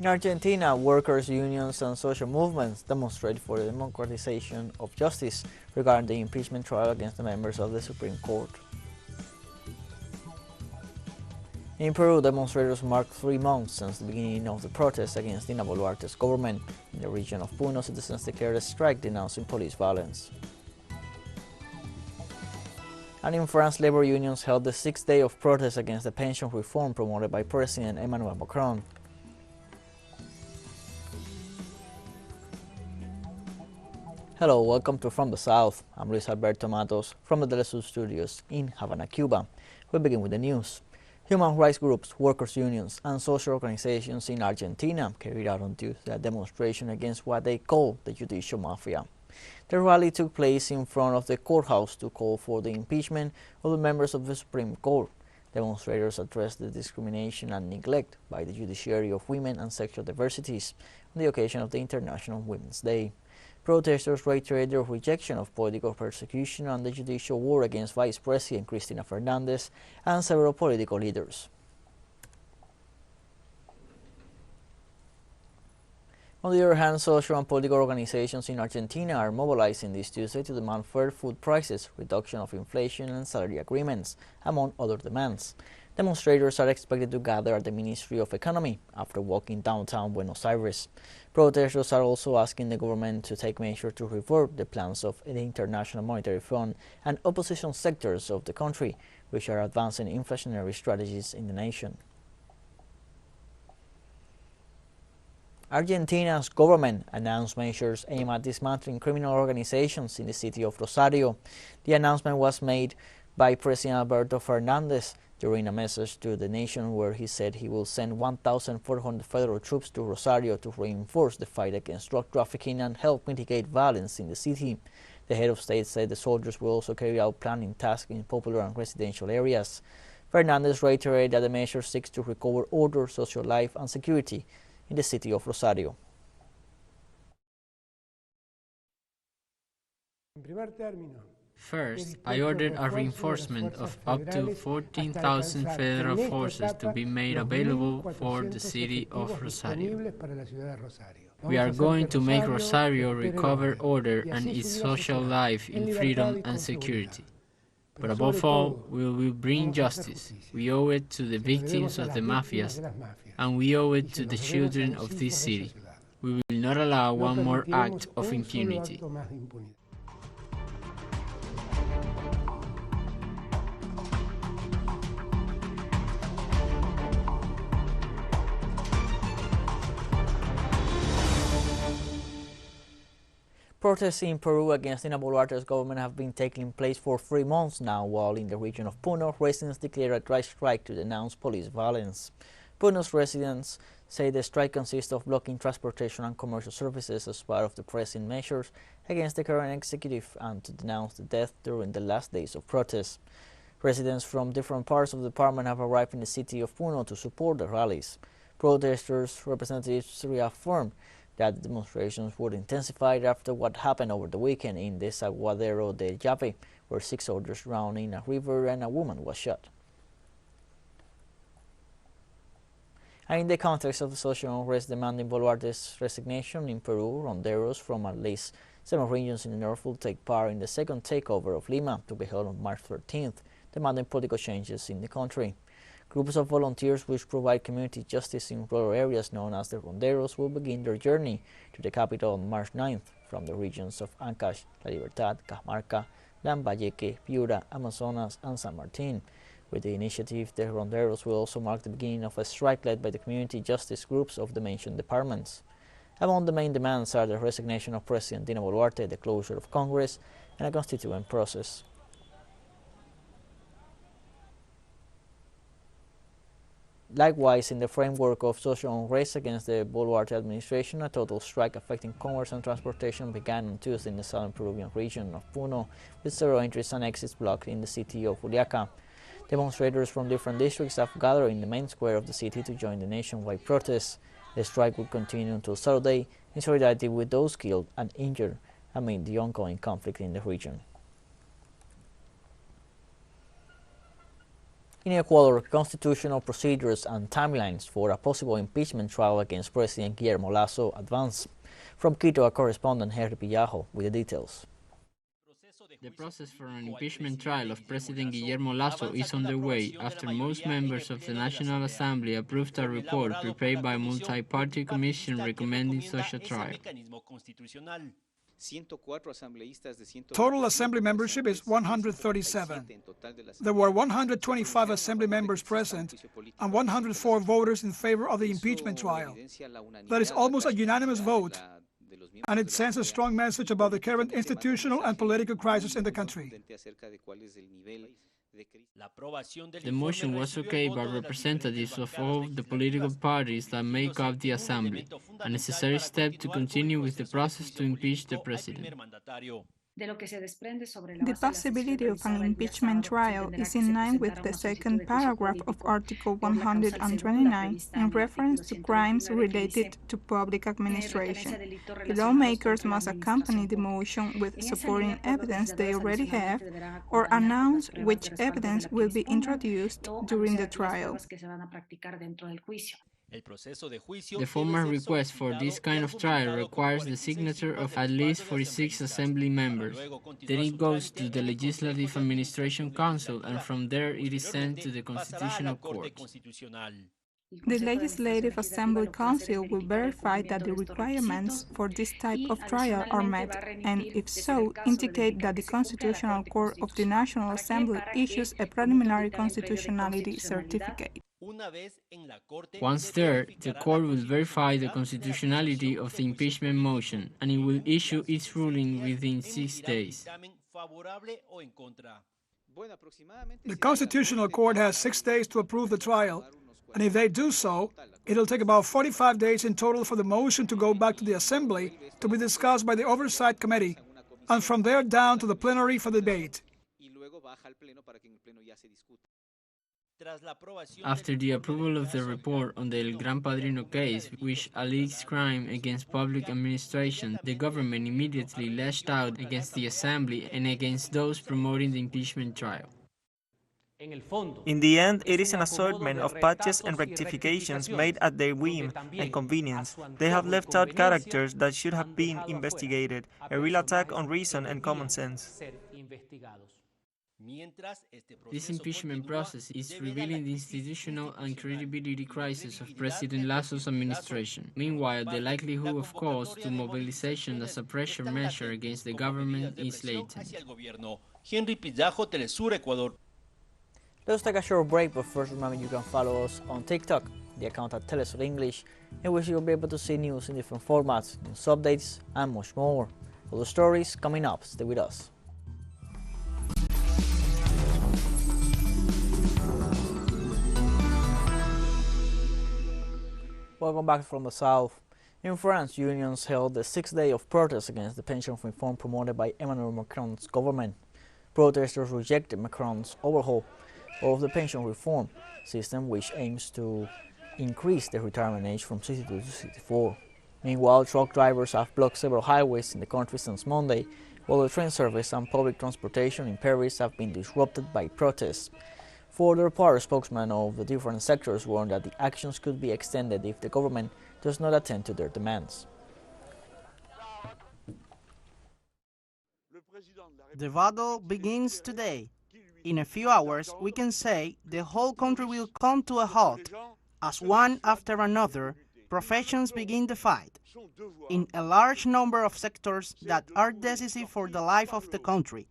In Argentina, workers' unions and social movements demonstrate for the democratization of justice regarding the impeachment trial against the members of the Supreme Court. In Peru, demonstrators marked 3 months since the beginning of the protests against Dina Boluarte's government. In the region of Puno, citizens declared a strike denouncing police violence. And in France, labor unions held the 6th day of protest against the pension reform promoted by President Emmanuel Macron. Hello, welcome to From the South. I'm Luis Alberto Matos from the teleSUR studios in Havana, Cuba. We begin with the news. Human rights groups, workers' unions, and social organizations in Argentina carried out on Tuesday a demonstration against what they call the judicial mafia. The rally took place in front of the courthouse to call for the impeachment of the members of the Supreme Court. Demonstrators addressed the discrimination and neglect by the judiciary of women and sexual diversities on the occasion of the International Women's Day. Protesters reiterated their rejection of political persecution and the judicial war against Vice President Cristina Fernandez and several political leaders. On the other hand, social and political organizations in Argentina are mobilizing this Tuesday to demand fair food prices, reduction of inflation, and salary agreements, among other demands. Demonstrators are expected to gather at the Ministry of Economy after walking downtown Buenos Aires. Protesters are also asking the government to take measures to revert the plans of the International Monetary Fund and opposition sectors of the country, which are advancing inflationary strategies in the nation. Argentina's government announced measures aimed at dismantling criminal organizations in the city of Rosario. The announcement was made by President Alberto Fernandez during a message to the nation where he said he will send 1,400 federal troops to Rosario to reinforce the fight against drug trafficking and help mitigate violence in the city. The head of state said the soldiers will also carry out planning tasks in popular and residential areas. Fernandez reiterated that the measure seeks to recover order, social life, and security in the city of Rosario. First, I ordered a reinforcement of up to 14,000 federal forces to be made available for the city of Rosario. We are going to make Rosario recover order and its social life in freedom and security. But above all, we will bring justice. We owe it to the victims of the mafias, and we owe it to the children of this city. We will not allow one more act of impunity. Protests in Peru against Dina Boluarte's government have been taking place for 3 months now, while in the region of Puno, residents declared a dry strike to denounce police violence. Puno's residents say the strike consists of blocking transportation and commercial services as part of the pressing measures against the current executive and to denounce the death during the last days of protests. Residents from different parts of the department have arrived in the city of Puno to support the rallies. Protesters' representatives reaffirmed that the demonstrations would intensify after what happened over the weekend in Desaguadero de Llave, where 6 soldiers drowned in a river and a woman was shot. And in the context of the social unrest demanding Boluarte's resignation in Peru, ronderos from at least 7 regions in the north will take part in the second takeover of Lima to be held on March 13th, demanding political changes in the country. Groups of volunteers which provide community justice in rural areas known as the ronderos will begin their journey to the capital on March 9th from the regions of Ancash, La Libertad, Cajamarca, Lambayeque, Piura, Amazonas, and San Martin. With the initiative, the ronderos will also mark the beginning of a strike led by the community justice groups of the mentioned departments. Among the main demands are the resignation of President Dina Boluarte, the closure of Congress, and a constituent process. Likewise, in the framework of social unrest against the Boluarte administration, a total strike affecting commerce and transportation began on Tuesday in the southern Peruvian region of Puno, with several entries and exits blocked in the city of Juliaca. Demonstrators from different districts have gathered in the main square of the city to join the nationwide protests. The strike will continue until Saturday in solidarity with those killed and injured amid the ongoing conflict in the region. In Ecuador, constitutional procedures and timelines for a possible impeachment trial against President Guillermo Lasso advance. From Quito, our correspondent Henry Pillajo with the details. The process for an impeachment trial of President Guillermo Lasso is underway after most members of the National Assembly approved a report prepared by a multi-party commission recommending such a trial. Total Assembly membership is 137. There were 125 Assembly members present and 104 voters in favor of the impeachment trial. That is almost a unanimous vote, and it sends a strong message about the current institutional and political crisis in the country. The motion was okayed by representatives of all the political parties that make up the Assembly, a necessary step to continue with the process to impeach the president. The possibility of an impeachment trial is in line with the second paragraph of Article 129 in reference to crimes related to public administration. The lawmakers must accompany the motion with supporting evidence they already have or announce which evidence will be introduced during the trial. The formal request for this kind of trial requires the signature of at least 46 Assembly members. Then it goes to the Legislative Administration Council, and from there it is sent to the Constitutional Court. The Legislative Assembly Council will verify that the requirements for this type of trial are met, and if so, indicate that the Constitutional Court of the National Assembly issues a preliminary constitutionality certificate. Once there, the court will verify the constitutionality of the impeachment motion, and it will issue its ruling within 6 days. The Constitutional Court has 6 days to approve the trial, and if they do so, it'll take about 45 days in total for the motion to go back to the Assembly to be discussed by the Oversight Committee, and from there down to the plenary for debate. After the approval of the report on the El Gran Padrino case, which alleges crime against public administration, the government immediately lashed out against the Assembly and against those promoting the impeachment trial. In the end, it is an assortment of patches and rectifications made at their whim and convenience. They have left out characters that should have been investigated, a real attack on reason and common sense. This impeachment process is revealing the institutional and credibility crisis of President Lasso's administration. Meanwhile, the likelihood of calls to mobilization as a pressure measure against the government is latent. Henry Pillajo, teleSUR, Ecuador. Let's take a short break, but first remember you can follow us on TikTok, the account at teleSUR English, in which you'll be able to see news in different formats, news updates, and much more. All the stories coming up. Stay with us. Welcome back from the south. In France, unions held the 6th day of protest against the pension reform promoted by Emmanuel Macron's government. Protesters rejected Macron's overhaul of the pension reform system, which aims to increase the retirement age from 62 to 64. Meanwhile, truck drivers have blocked several highways in the country since Monday, while the train service and public transportation in Paris have been disrupted by protests. For their part, spokesmen of the different sectors warned that the actions could be extended if the government does not attend to their demands. The battle begins today. In a few hours, we can say the whole country will come to a halt, as one after another, professions begin the fight, in a large number of sectors that are decisive for the life of the country.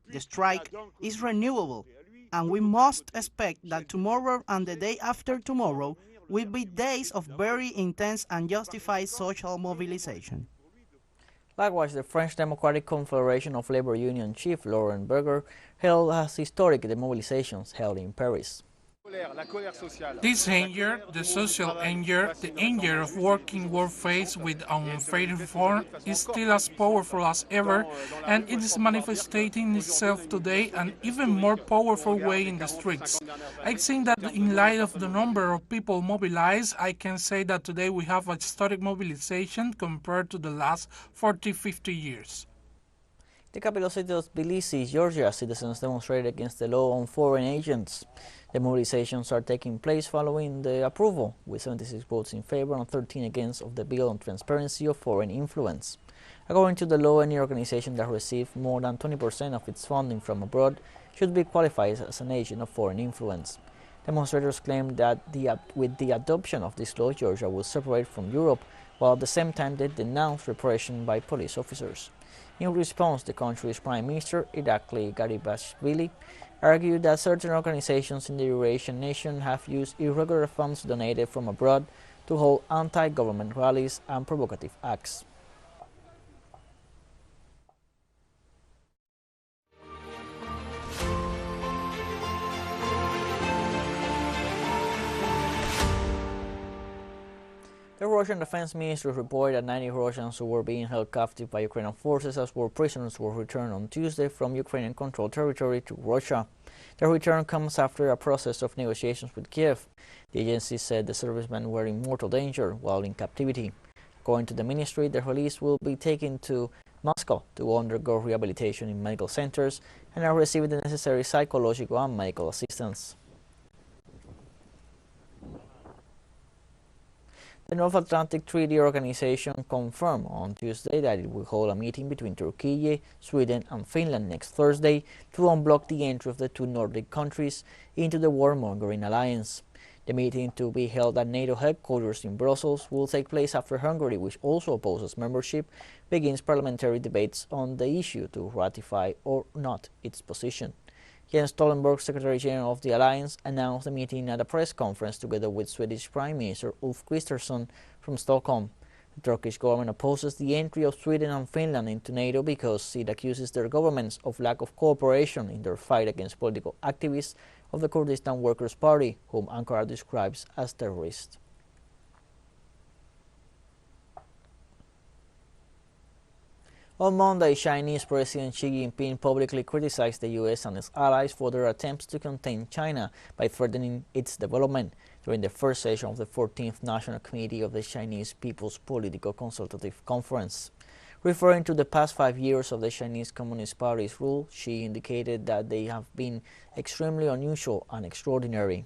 The strike is renewable, and we must expect that tomorrow and the day after tomorrow will be days of very intense and justified social mobilization. Likewise, the French Democratic Confederation of Labor Union chief Laurent Berger hailed as historic the mobilizations held in Paris. This anger, the social anger, the anger of working world faced with unfair reform is still as powerful as ever, and it is manifesting itself today an even more powerful way in the streets. I think that in light of the number of people mobilized, I can say that today we have a historic mobilization compared to the last 40-50 years. The capital city of Tbilisi, Georgia, citizens demonstrated against the law on foreign agents. The mobilizations are taking place following the approval, with 76 votes in favor and 13 against, of the bill on transparency of foreign influence. According to the law, any organization that receives more than 20% of its funding from abroad should be qualified as an agent of foreign influence. Demonstrators claim that with the adoption of this law, Georgia will separate from Europe, while at the same time they denounce repression by police officers. In response, the country's Prime Minister, Irakli Garibashvili, argued that certain organizations in the Eurasian nation have used irregular funds donated from abroad to hold anti-government rallies and provocative acts. The Russian Defense Ministry reported that 90 Russians who were being held captive by Ukrainian forces as war prisoners were returned on Tuesday from Ukrainian-controlled territory to Russia. The return comes after a process of negotiations with Kiev. The agency said the servicemen were in mortal danger while in captivity. According to the ministry, the release will be taken to Moscow to undergo rehabilitation in medical centers and are receiving the necessary psychological and medical assistance. The North Atlantic Treaty Organization confirmed on Tuesday that it will hold a meeting between Turkey, Sweden and Finland next Thursday to unblock the entry of the two Nordic countries into the warmongering alliance. The meeting, to be held at NATO headquarters in Brussels, will take place after Hungary, which also opposes membership, begins parliamentary debates on the issue to ratify or not its position. Jens Stoltenberg, Secretary General of the Alliance, announced the meeting at a press conference together with Swedish Prime Minister Ulf Kristersson from Stockholm. The Turkish government opposes the entry of Sweden and Finland into NATO because it accuses their governments of lack of cooperation in their fight against political activists of the Kurdistan Workers' Party, whom Ankara describes as terrorists. On Monday, Chinese President Xi Jinping publicly criticized the U.S. and its allies for their attempts to contain China by threatening its development during the first session of the 14th National Committee of the Chinese People's Political Consultative Conference. Referring to the past 5 years of the Chinese Communist Party's rule, Xi indicated that they have been extremely unusual and extraordinary.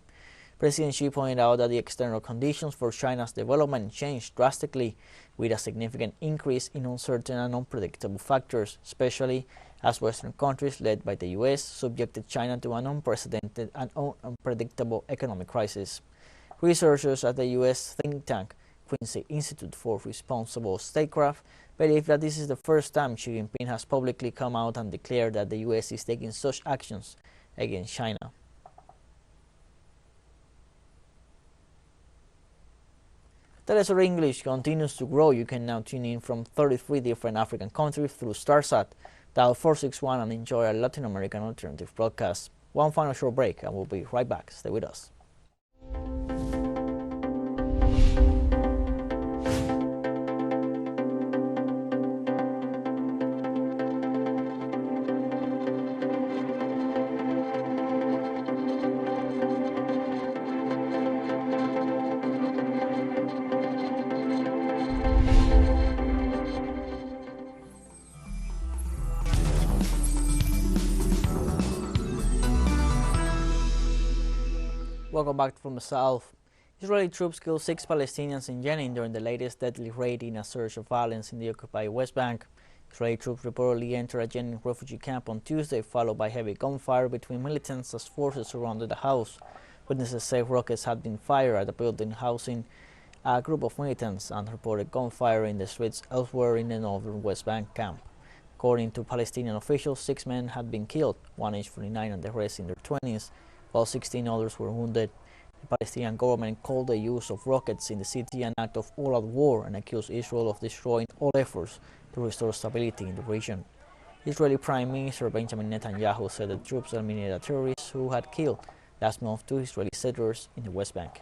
President Xi pointed out that the external conditions for China's development changed drastically, with a significant increase in uncertain and unpredictable factors, especially as Western countries led by the U.S. subjected China to an unprecedented and unpredictable economic crisis. Researchers at the U.S. think tank Quincy Institute for Responsible Statecraft believe that this is the first time Xi Jinping has publicly come out and declared that the U.S. is taking such actions against China. teleSUR English continues to grow. You can now tune in from 33 different African countries through StarSat. Dial 461 and enjoy a Latin American alternative broadcast. One final short break and we'll be right back. Stay with us. Welcome back from the south. Israeli troops killed 6 Palestinians in Jenin during the latest deadly raid in a surge of violence in the occupied West Bank. Israeli troops reportedly entered a Jenin refugee camp on Tuesday, followed by heavy gunfire between militants as forces surrounded the house. Witnesses say rockets had been fired at a building housing a group of militants and reported gunfire in the streets elsewhere in the northern West Bank camp. According to Palestinian officials, 6 men had been killed, one aged 49 and the rest in their 20s, while 16 others were wounded. The Palestinian government called the use of rockets in the city an act of all-out war and accused Israel of destroying all efforts to restore stability in the region. Israeli Prime Minister Benjamin Netanyahu said the troops eliminated terrorists who had killed last month 2 Israeli settlers in the West Bank.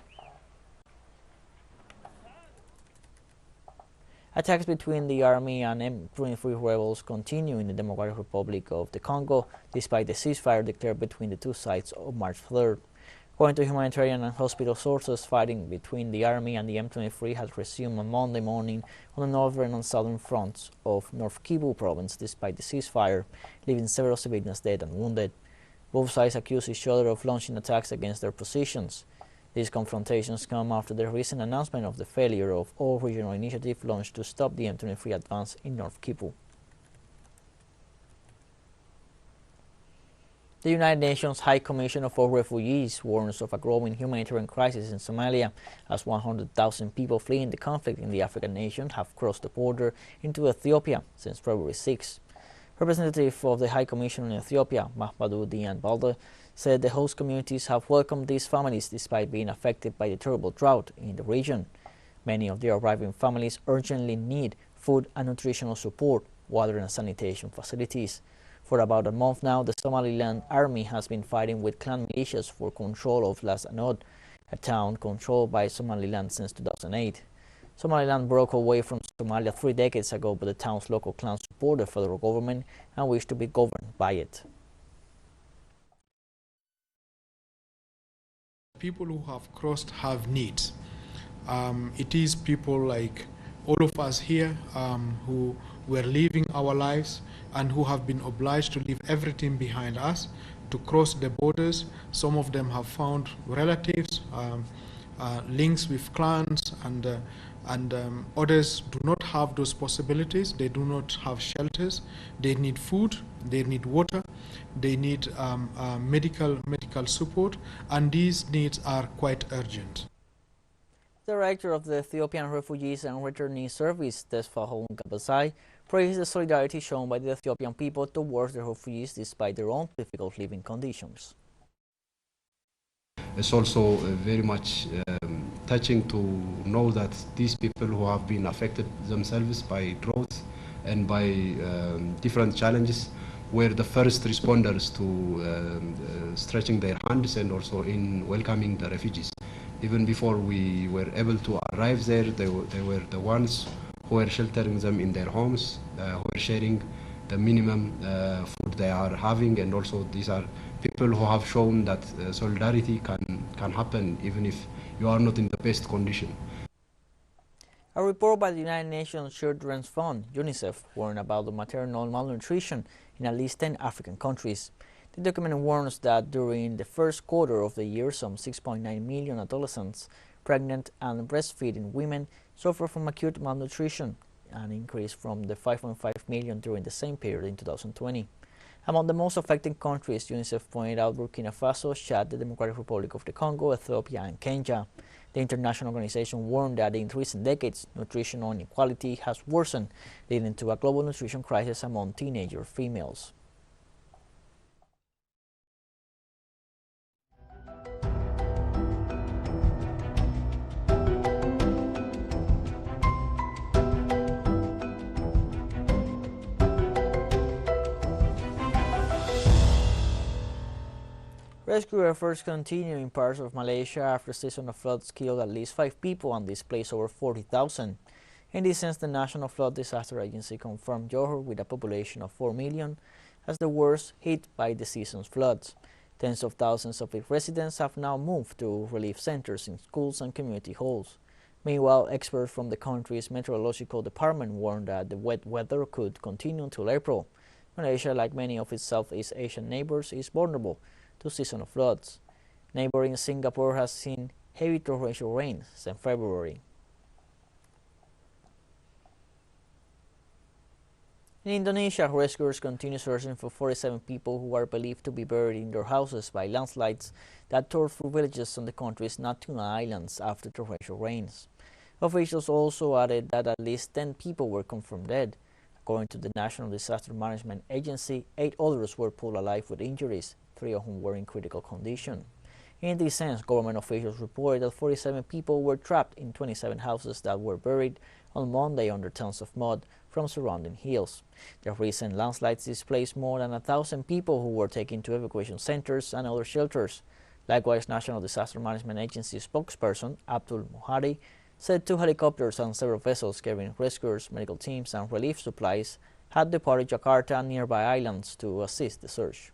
Attacks between the army and M23 rebels continue in the Democratic Republic of the Congo, despite the ceasefire declared between the two sides on March 3rd. According to humanitarian and hospital sources, fighting between the army and the M23 has resumed on Monday morning on the northern and southern fronts of North Kivu province despite the ceasefire, leaving several civilians dead and wounded. Both sides accuse each other of launching attacks against their positions. These confrontations come after the recent announcement of the failure of all regional initiatives launched to stop the M23 advance in North Kivu. The United Nations High Commissioner for Refugees warns of a growing humanitarian crisis in Somalia as 100,000 people fleeing the conflict in the African nation have crossed the border into Ethiopia since February 6. Representative of the High Commissioner in Ethiopia, Mahmoud Dian Balde, said the host communities have welcomed these families despite being affected by the terrible drought in the region. Many of the arriving families urgently need food and nutritional support, water and sanitation facilities. For about a month now, the Somaliland army has been fighting with clan militias for control of Las Anod, a town controlled by Somaliland since 2008. Somaliland broke away from Somalia 3 decades ago, but the town's local clans support the federal government and wish to be governed by it. People who have crossed have needs. It is people like all of us here who were living our lives and who have been obliged to leave everything behind us to cross the borders. Some of them have found relatives, links with clans, and others do not have those possibilities. They do not have shelters. They need food, they need water, they need medical support, and these needs are quite urgent. The Director of the Ethiopian Refugees and Returnee Service, Tesfahon Gabasai, praised the solidarity shown by the Ethiopian people towards the refugees despite their own difficult living conditions. It's also very much touching to know that these people who have been affected themselves by drought and by different challenges were the first responders to stretching their hands and also in welcoming the refugees. Even before we were able to arrive there, they were the ones who were sheltering them in their homes, who were sharing the minimum food they are having, and also these are people who have shown that solidarity can happen even if you are not in the best condition. A report by the United Nations Children's Fund, UNICEF, warned about the maternal malnutrition in at least 10 African countries. The document warns that during the first quarter of the year, some 6.9 million adolescents, pregnant and breastfeeding women suffer from acute malnutrition, an increase from the 5.5 million during the same period in 2020. Among the most affected countries, UNICEF pointed out Burkina Faso, Chad, the Democratic Republic of the Congo, Ethiopia, and Kenya. The international organization warned that in recent decades, nutritional inequality has worsened, leading to a global nutrition crisis among teenager females. Rescue efforts continue in parts of Malaysia after a season of floods killed at least 5 people and displaced over 40,000. In this sense, the National Flood Disaster Agency confirmed Johor with a population of 4 million as the worst hit by the season's floods. Tens of thousands of its residents have now moved to relief centers in schools and community halls. Meanwhile, experts from the country's meteorological department warned that the wet weather could continue until April. Malaysia, like many of its Southeast Asian neighbors, is vulnerable to seasonal floods. Neighboring Singapore has seen heavy torrential rain since February. In Indonesia, rescuers continue searching for 47 people who are believed to be buried in their houses by landslides that tore through villages on the country's Natuna Islands after torrential rains. Officials also added that at least 10 people were confirmed dead. According to the National Disaster Management Agency, 8 others were pulled alive with injuries, 3 of whom were in critical condition. In this sense, government officials reported that 47 people were trapped in 27 houses that were buried on Monday under tons of mud from surrounding hills. The recent landslides displaced more than 1,000 people who were taken to evacuation centers and other shelters. Likewise, National Disaster Management Agency spokesperson Abdul Muhari said 2 helicopters and several vessels carrying rescuers, medical teams, and relief supplies had departed Jakarta and nearby islands to assist the search.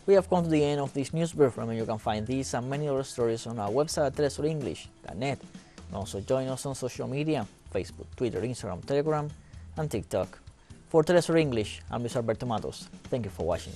We have come to the end of this news brief. Remember, you can find these and many other stories on our website at telesurenglish.net. Also join us on social media, Facebook, Twitter, Instagram, Telegram, and TikTok. For TeleSUR English, I'm Luis Alberto Matos. Thank you for watching.